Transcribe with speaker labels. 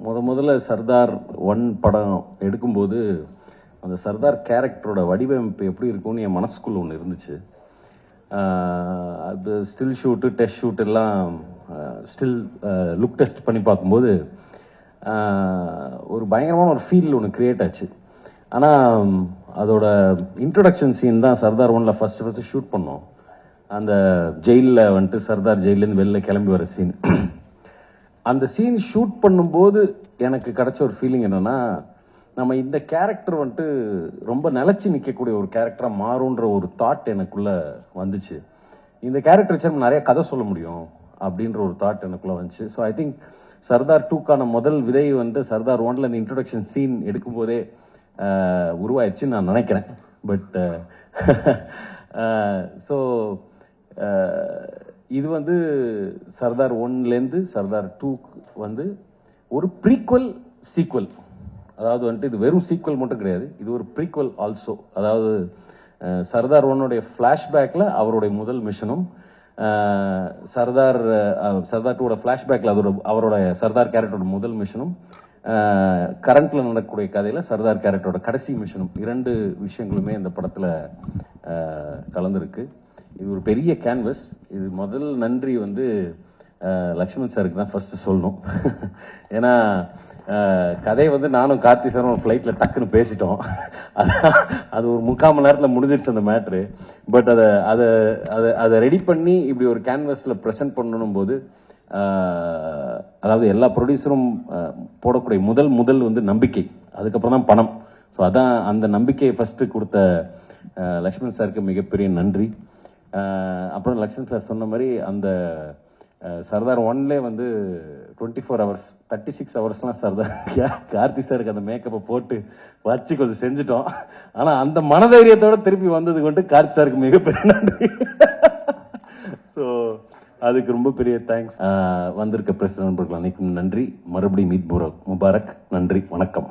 Speaker 1: முதல்ல சர்தார் 1 படம் எடுக்கும்போது அந்த சர்தார் கேரக்டரோட வடிவமைப்பு எப்படி இருக்கும்னு என் மனசுக்குள்ள ஒன்று இருந்துச்சு. அது ஸ்டில் ஷூட்டு, டெஸ்ட் ஷூட் எல்லாம் ஸ்டில் லுக் டெஸ்ட் பண்ணி பார்க்கும்போது ஒரு பயங்கரமான ஒரு ஃபீல் ஒன்று கிரியேட் ஆச்சு. ஆனால் அதோட இன்ட்ரொடக்ஷன் சீன் தான் சர்தார் 1ல் ஃபஸ்ட்டு ஷூட் பண்ணோம். அந்த ஜெயிலில் வந்துட்டு சர்தார் ஜெயிலேருந்து வெளில கிளம்பி வர சீன். அந்த சீன் ஷூட் பண்ணும்போது எனக்கு கிடைச்ச ஒரு ஃபீலிங் என்னன்னா, நம்ம இந்த கேரக்டர் வந்துட்டு ரொம்ப நிலச்சி நிற்கக்கூடிய ஒரு கேரக்டராக மாறுன்ற ஒரு தாட் எனக்குள்ள வந்துச்சு. இந்த கேரக்டர் வச்சு நிறைய கதை சொல்ல முடியும் அப்படின்ற ஒரு தாட் எனக்குள்ள வந்துச்சு. ஸோ ஐ திங்க் சர்தார் 2க்கான முதல் விதை வந்து சர்தார் 1ல் இந்த இன்ட்ரொடக்ஷன் சீன் எடுக்கும்போதே உருவாயிடுச்சுன்னு நான் நினைக்கிறேன். பட் ஸோ இது வந்து சர்தார் 1லேருந்து சர்தார் 2க்கு வந்து ஒரு ப்ரீக்வல் சீக்வல். அதாவது வந்துட்டு இது வெறும் சீக்வல் மட்டும் கிடையாது, இது ஒரு ப்ரீக்வல் ஆல்சோ. அதாவது சர்தார் 1உடைய ஃப்ளாஷ்பேக்கில் அவருடைய முதல் மிஷனும், சர்தார் 2ஓட ஃப்ளாஷ்பேக்கில் அவரோட சர்தார் கேரக்டரோட முதல் மிஷனும், கரண்ட்ல நடக்கக்கூடிய கதையில் சர்தார் கேரக்டரோட கடைசி மிஷனும், 2 விஷயங்களுமே இந்த படத்தில் கலந்துருக்கு. இது ஒரு பெரிய கேன்வஸ். இது முதல் நன்றி வந்து லக்ஷ்மண் சாருக்கு தான் ஃபர்ஸ்ட் சொல்லணும். ஏன்னா கதையை வந்து நானும் கார்த்தி சாரும் ஒரு ஃப்ளைட்டில் டக்குன்னு பேசிட்டோம். அது ஒரு 3/4 மணி நேரத்தில் முடிஞ்சிருச்சு அந்த மேட்ரு. பட் அதை ரெடி பண்ணி இப்படி ஒரு கேன்வஸில் ப்ரெசென்ட் பண்ணணும் போது, அதாவது எல்லா ப்ரொடியூசரும் போடக்கூடிய முதல் வந்து நம்பிக்கை, அதுக்கப்புறம் தான் பணம். ஸோ அதான் அந்த நம்பிக்கையை ஃபஸ்ட்டு கொடுத்த லக்ஷ்மண் சாருக்கு மிகப்பெரிய நன்றி. அப்புறம் லக்ஷ்மண் சார் சொன்ன மாதிரி அந்த சர்தார் 1லே வந்து 24 hours 36 ஹவர்ஸ்லாம் சர்தார் கார்த்தி சாருக்கு அந்த மேக்கப்பை போட்டு வச்சு கொஞ்சம் செஞ்சுட்டோம். ஆனால் அந்த மனதைரியத்தோட திருப்பி வந்தது கொண்டு கார்த்தி சாருக்கு மிகப்பெரிய நன்றி. ஸோ அதுக்கு ரொம்ப பெரிய தேங்க்ஸ். வந்திருக்க பிரஸ் நண்பர்கள் அனைக்கும் நன்றி. மறுபடியும் ஈத் முபாரக். நன்றி, வணக்கம்.